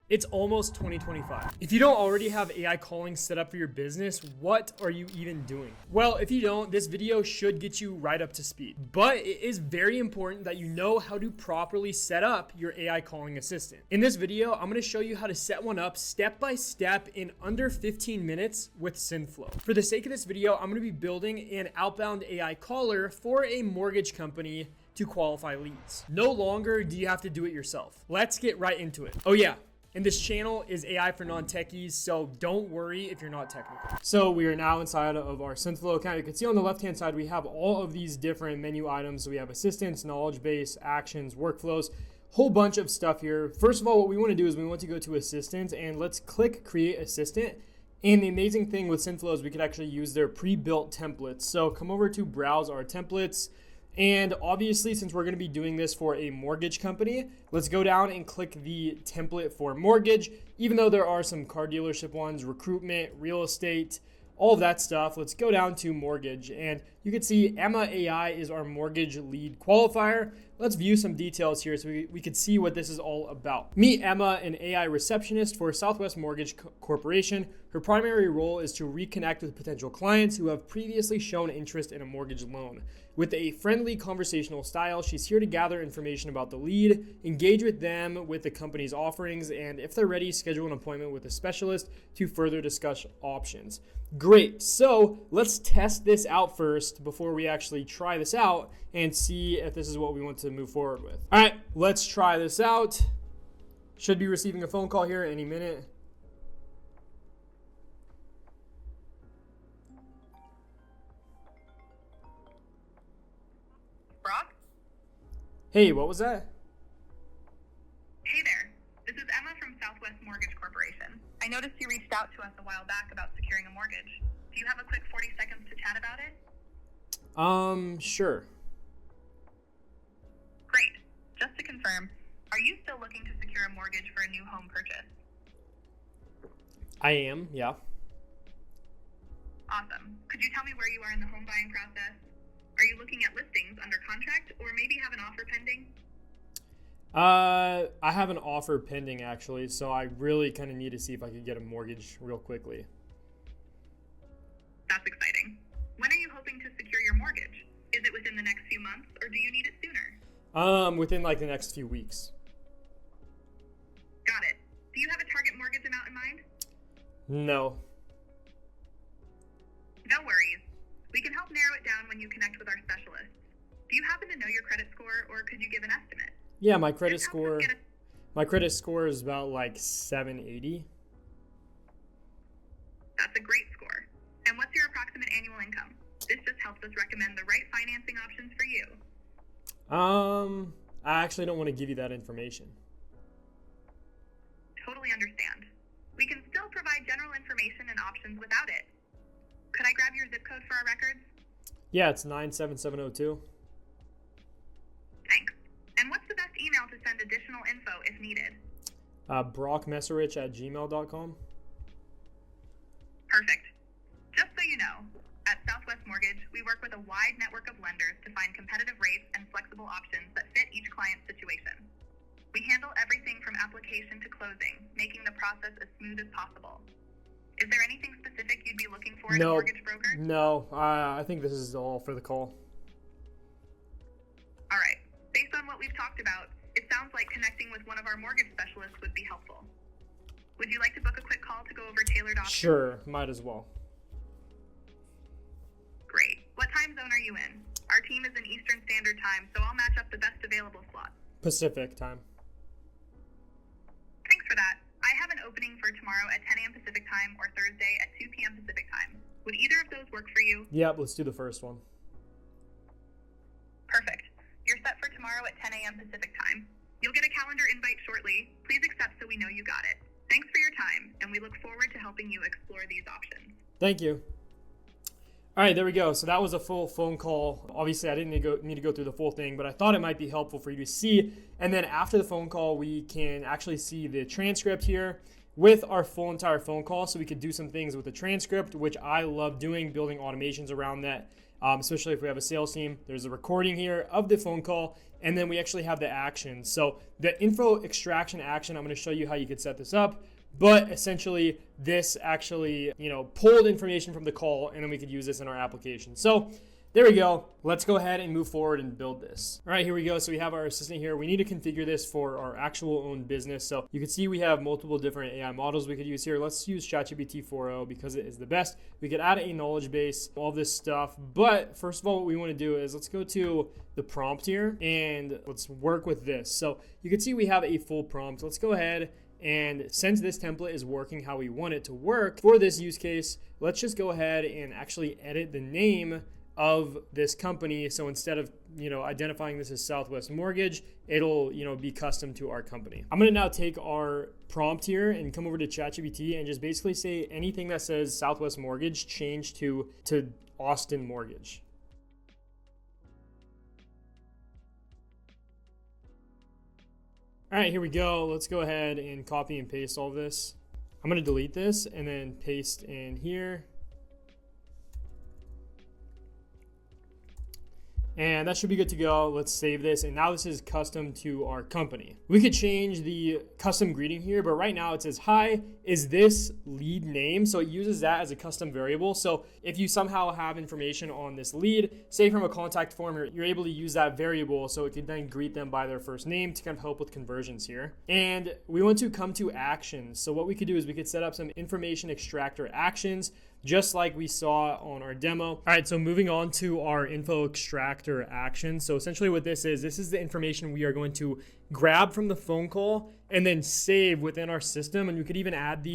It's almost 2025. If you don't already have AI calling set up for your business, what are you even doing? Well, if you don't, this video should get you right up to speed. But it is very important that you know how to properly set up your AI calling assistant. In this video, I'm gonna show you how to set one up step by step in under 15 minutes with Synthflow. For the sake of this video, I'm gonna be building an outbound AI caller for a mortgage company to qualify leads. No longer do you have to do it yourself. Let's get right into it. Oh yeah. And this channel is AI for non-techies, so don't worry if you're not technical. So we are now inside of our Synthflow account. You can see on the left-hand side, we have all of these different menu items. So we have assistants, knowledge base, actions, workflows, whole bunch of stuff here. First of all, what we want to do is we want to go to assistant and let's click create assistant. And the amazing thing with Synthflow is we could actually use their pre-built templates. So come over to browse our templates. And obviously, since we're going to be doing this for a mortgage company, let's go down and click the template for mortgage. Even though there are some car dealership ones, recruitment, real estate, all of that stuff, let's go down to mortgage. And you can see Emma AI is our mortgage lead qualifier. Let's view some details here so we can see what this is all about. Meet Emma, an AI receptionist for Southwest Mortgage Corporation. Her primary role is to reconnect with potential clients who have previously shown interest in a mortgage loan. With a friendly conversational style, she's here to gather information about the lead, engage with them with the company's offerings, and if they're ready, schedule an appointment with a specialist to further discuss options. Great, so let's test this out first before we actually try this out and see if this is what we want to move forward with. All right, let's try this out. Should be receiving a phone call here any minute. Brock? Hey, what was that? Hey there. This is Emma from Southwest Mortgage Corporation. I noticed you reached out to us a while back about securing a mortgage. Do you have a quick 40 seconds to chat about it? Sure. Great. Just to confirm, are you still looking to secure a mortgage for a new home purchase? I am, yeah. Awesome. Could you tell me where you are in the home buying process? Are you looking at listings under contract or maybe have an offer pending? I have an offer pending actually, so I really kind of need to see if I could get a mortgage real quickly. That's exciting. When are you hoping to secure your mortgage? Is it within the next few months or do you need it sooner? Within like the next few weeks. Got it. Do you have a target mortgage amount in mind? No. No worries. We can help narrow it down when you connect with our specialists. Do you happen to know your credit score or could you give an estimate? Yeah, my credit score is about like 780. That's a great score. And what's your approximate annual income? This just helps us recommend the right financing options for you. I actually don't want to give you that information. Totally understand. We can still provide general information and options without it. Could I grab your zip code for our records? Yeah, it's 97702. Thanks. And what's the best email to send additional info if needed? brockmesserich@gmail.com. Perfect. Just so you know, at Southwest Mortgage, we work with a wide network of lenders to find competitive rates and flexible options that fit each client's situation. We handle everything from application to closing, making the process as smooth as possible. Is there anything specific you'd be looking for in a mortgage broker? No, I think this is all for the call. All right. Based on what we've talked about, it sounds like connecting with one of our mortgage specialists would be helpful. Would you like to book a quick call to go over tailored options? Sure, might as well. Great. What time zone are you in? Our team is in Eastern Standard Time, so I'll match up the best available slot. Pacific time. Thanks for that. I have an opening for tomorrow at 10 a.m. Pacific Time or Thursday at 2 p.m. Pacific Time. Would either of those work for you? Yep, let's do the first one. Perfect. You're set for tomorrow at 10 a.m. Pacific Time. You'll get a calendar invite shortly. Please accept so we know you got it. Thanks for your time, and we look forward to helping you explore these options. Thank you. All right, there we go. So that was a full phone call. Obviously, I didn't need to go through the full thing, but I thought it might be helpful for you to see. And then after the phone call, we can actually see the transcript here with our full entire phone call. So we could do some things with the transcript, which I love doing, building automations around that. especially if we have a sales team. There's a recording here of the phone call, and then we actually have the action. So the info extraction action, I'm going to show you how you could set this up. But essentially, this actually, pulled information from the call, and then we could use this in our application. So there we go. Let's go ahead and move forward and build this. All right, here we go. So we have our assistant here. We need to configure this for our actual own business. So you can see we have multiple different AI models we could use here. Let's use ChatGPT 4.0 because it is the best. We could add a knowledge base, all this stuff. But first of all, what we want to do is let's go to the prompt here and let's work with this. So you can see we have a full prompt. Let's go ahead. And since this template is working how we want it to work for this use case, let's just go ahead and actually edit the name of this company. So instead of, identifying this as Southwest Mortgage, it'll, be custom to our company. I'm going to now take our prompt here and come over to ChatGPT and just basically say anything that says Southwest Mortgage, change to Austin Mortgage. All right, here we go. Let's go ahead and copy and paste all of this. I'm going to delete this and then paste in here. And that should be good to go. Let's save this. And now this is custom to our company. We could change the custom greeting here, but right now it says, hi, is this lead name? So it uses that as a custom variable. So if you somehow have information on this lead, say from a contact form, you're able to use that variable. So it could then greet them by their first name to kind of help with conversions here. And we want to come to actions. So what we could do is we could set up some information extractor actions, just like we saw on our demo. All right, so moving on to our info extractor action. So essentially what this is the information we are going to grab from the phone call and then save within our system. And we could even add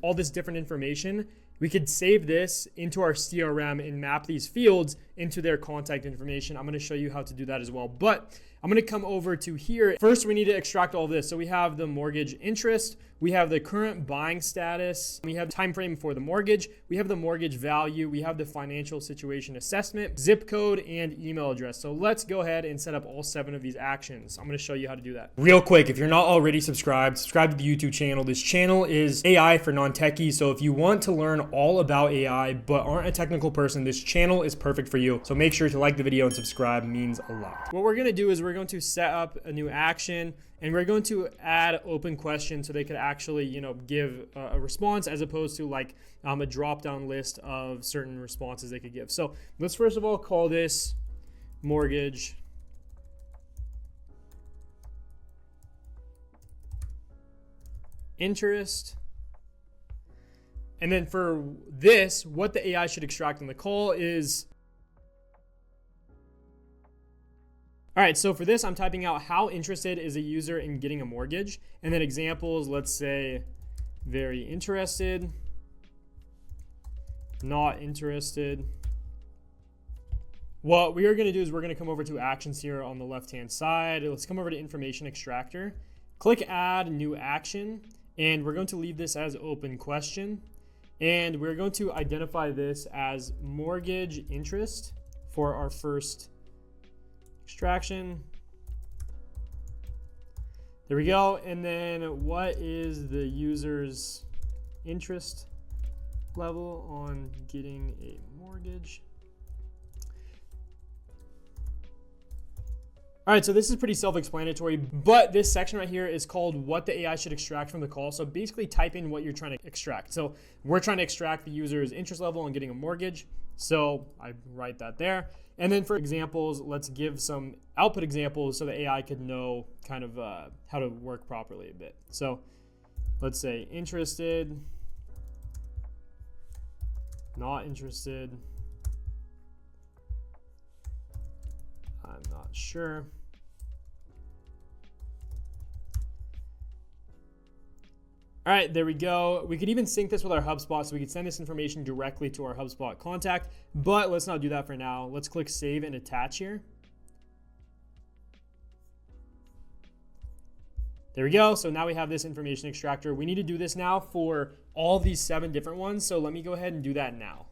all this different information. We could save this into our CRM and map these fields into their contact information. I'm going to show you how to do that as well. But I'm going to come over to here. First, we need to extract all this. So we have the mortgage interest. We have the current buying status. We have time frame for the mortgage. We have the mortgage value. We have the financial situation assessment, zip code, and email address. So let's go ahead and set up all 7 of these actions. I'm going to show you how to do that. Real quick, if you're not already subscribe to the YouTube channel. This channel is AI for non-techies. So if you want to learn all about AI but aren't a technical person, this channel is perfect for you. So make sure to like the video and subscribe. It means a lot. What we're going to do is we're going to set up a new action, and we're going to add open questions so they could actually, give a response as opposed to like a drop-down list of certain responses they could give. So let's first of all call this mortgage interest. And then for this, what the AI should extract on the call is, all right, so for this, I'm typing out how interested is a user in getting a mortgage, and then examples, let's say very interested, not interested. What we are going to do is we're going to come over to actions here on the left-hand side. Let's come over to information extractor, click add new action, and we're going to leave this as open question, and we're going to identify this as mortgage interest for our first extraction. There we go. And then what is the user's interest level on getting a mortgage? All right, so this is pretty self-explanatory, but this section right here is called what the AI should extract from the call. So basically type in what you're trying to extract. So we're trying to extract the user's interest level on getting a mortgage. So I write that there. And then for examples, let's give some output examples so the AI could know kind of how to work properly a bit. So let's say interested, not interested, I'm not sure. All right, there we go. We could even sync this with our HubSpot, so we could send this information directly to our HubSpot contact, but let's not do that for now. Let's click save and attach here. There we go. So now we have this information extractor. We need to do this now for all these 7 different ones. So let me go ahead and do that now.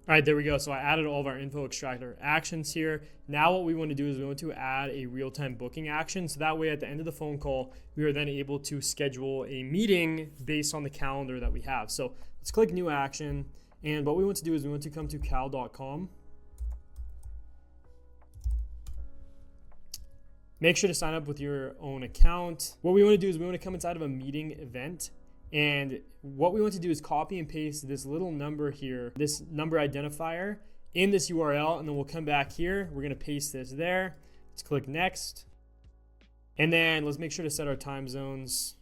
All right, there we go. So I added all of our info extractor actions here. Now what we want to do is we want to add a real-time booking action. So that way at the end of the phone call, we are then able to schedule a meeting based on the calendar that we have. So let's click new action. And what we want to do is we want to come to cal.com. Make sure to sign up with your own account. What we want to do is we want to come inside of a meeting event. And what we want to do is copy and paste this little number here, this number identifier in this URL, and then we'll come back here. We're going to paste this there. Let's click next. And then let's make sure to set our time zones.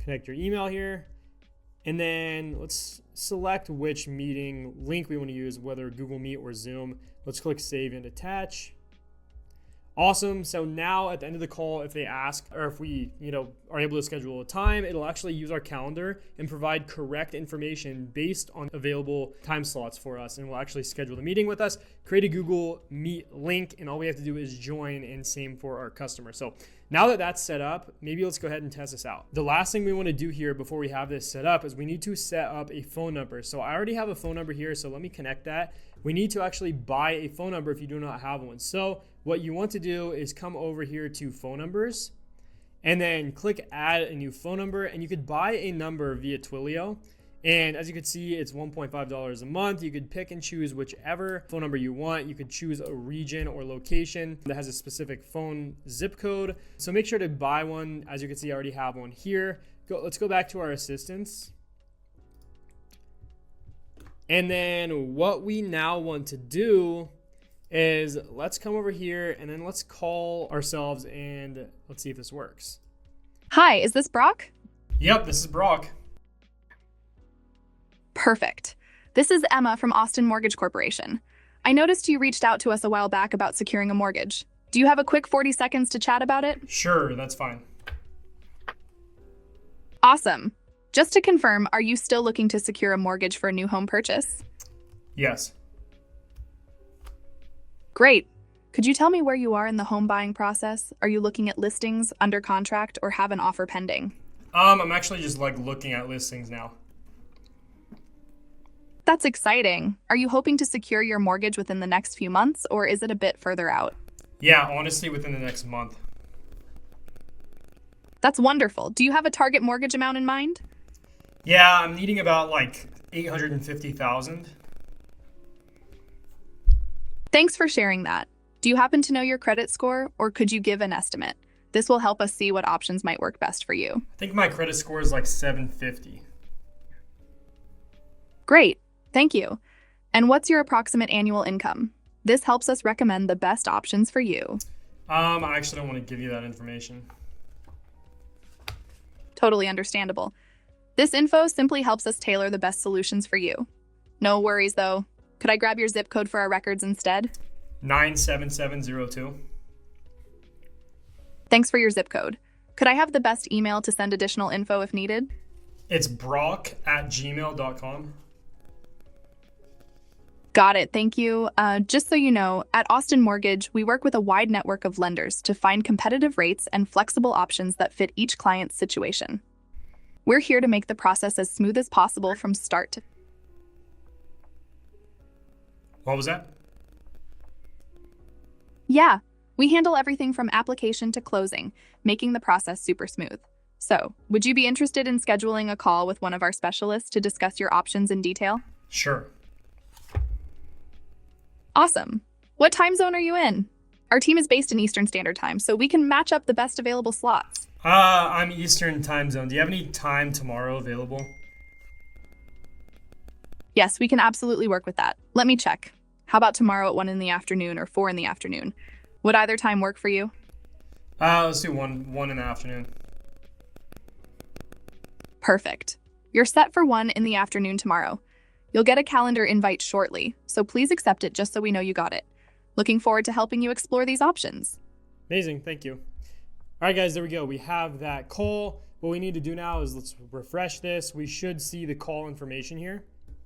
Connect your email here. And then let's select which meeting link we want to use, whether Google Meet or Zoom. Let's click save and attach. Awesome. So now at the end of the call, if they ask, or if we, are able to schedule a time, it'll actually use our calendar and provide correct information based on available time slots for us. And we'll actually schedule the meeting with us, create a Google Meet link, and all we have to do is join, and same for our customer. So now that that's set up, maybe let's go ahead and test this out. The last thing we want to do here before we have this set up is we need to set up a phone number. So I already have a phone number here, so let me connect that. We need to actually buy a phone number if you do not have one. So what you want to do is come over here to phone numbers and then click add a new phone number, and you could buy a number via Twilio. And as you can see, it's $1.5 a month. You could pick and choose whichever phone number you want. You could choose a region or location that has a specific phone zip code. So make sure to buy one. As you can see, I already have one here. Let's go back to our assistants. And then what we now want to do is let's come over here and then let's call ourselves and let's see if this works. Hi, is this Brock? Yep, this is Brock. Perfect. This is Emma from Austin Mortgage Corporation. I noticed you reached out to us a while back about securing a mortgage. Do you have a quick 40 seconds to chat about it? Sure, that's fine. Awesome. Just to confirm, are you still looking to secure a mortgage for a new home purchase? Yes. Great. Could you tell me where you are in the home buying process? Are you looking at listings, under contract, or have an offer pending? I'm actually just looking at listings now. That's exciting. Are you hoping to secure your mortgage within the next few months, or is it a bit further out? Yeah, honestly, within the next month. That's wonderful. Do you have a target mortgage amount in mind? Yeah, I'm needing about $850,000. Thanks for sharing that. Do you happen to know your credit score, or could you give an estimate? This will help us see what options might work best for you. I think my credit score is 750. Great. Thank you. And what's your approximate annual income? This helps us recommend the best options for you. I actually don't want to give you that information. Totally understandable. This info simply helps us tailor the best solutions for you. No worries, though. Could I grab your zip code for our records instead? 97702. Thanks for your zip code. Could I have the best email to send additional info if needed? It's brock@gmail.com. Got it. Thank you. Just so you know, at Austin Mortgage, we work with a wide network of lenders to find competitive rates and flexible options that fit each client's situation. We're here to make the process as smooth as possible from start to... What was that? Yeah, we handle everything from application to closing, making the process super smooth. So, would you be interested in scheduling a call with one of our specialists to discuss your options in detail? Sure. Awesome. What time zone are you in? Our team is based in Eastern Standard Time, so we can match up the best available slots. I'm Eastern time zone. Do you have any time tomorrow available? Yes, we can absolutely work with that. Let me check. How about tomorrow at 1 in the afternoon or 4 in the afternoon? Would either time work for you? Let's do one in the afternoon. Perfect. You're set for 1 in the afternoon tomorrow. You'll get a calendar invite shortly, so please accept it just so we know you got it. Looking forward to helping you explore these options. Amazing, thank you. All right, guys, there we go. We have that call. What we need to do now is let's refresh this. We should see the call information here.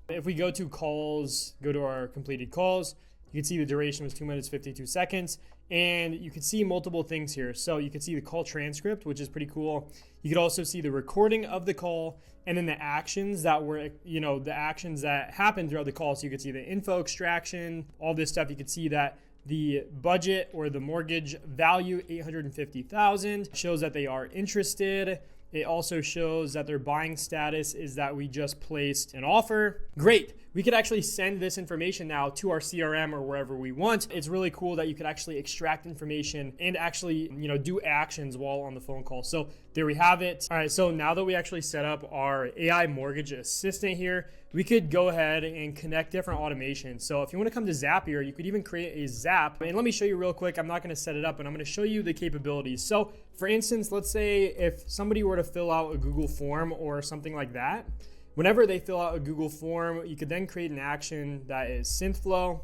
If we go to calls, go to our completed calls, You can see the duration was 2 minutes, 52 seconds. And you can see multiple things here. So you can see the call transcript, which is pretty cool. You could also see the recording of the call and then the actions that were, the actions that happened throughout the call. So you could see the info extraction, all this stuff. You could see that the budget or the mortgage value, $850,000, shows that they are interested. It also shows that their buying status is that we just placed an offer. Great. We could actually send this information now to our CRM or wherever we want. It's really cool that you could actually extract information and actually, do actions while on the phone call. So there we have it. All right. So now that we actually set up our AI mortgage assistant here, we could go ahead and connect different automations. So if you want to come to Zapier, you could even create a Zap. And let me show you real quick. I'm not going to set it up, but I'm going to show you the capabilities. So for instance, let's say if somebody were to fill out a Google form or something like that, whenever they fill out a Google form, you could then create an action that is SynthFlow.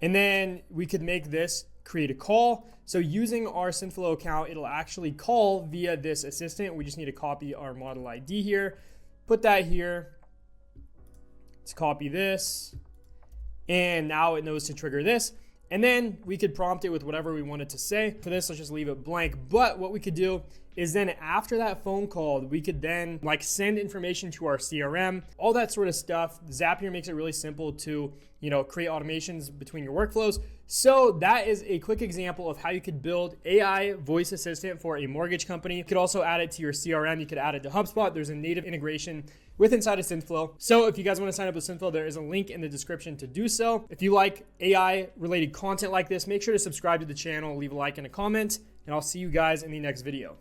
And then we could make this create a call. So using our SynthFlow account, it'll actually call via this assistant. We just need to copy our model ID here, put that here. Let's copy this. And now it knows to trigger this. And then we could prompt it with whatever we want it to say. For this, let's just leave it blank. But what we could do is then after that phone call, we could then send information to our CRM, all that sort of stuff. Zapier makes it really simple to, create automations between your workflows. So that is a quick example of how you could build AI voice assistant for a mortgage company. You could also add it to your CRM. You could add it to HubSpot. There's a native integration with inside of SynthFlow. So if you guys want to sign up with SynthFlow, there is a link in the description to do so. If you like AI related content like this, make sure to subscribe to the channel, leave a like and a comment, and I'll see you guys in the next video.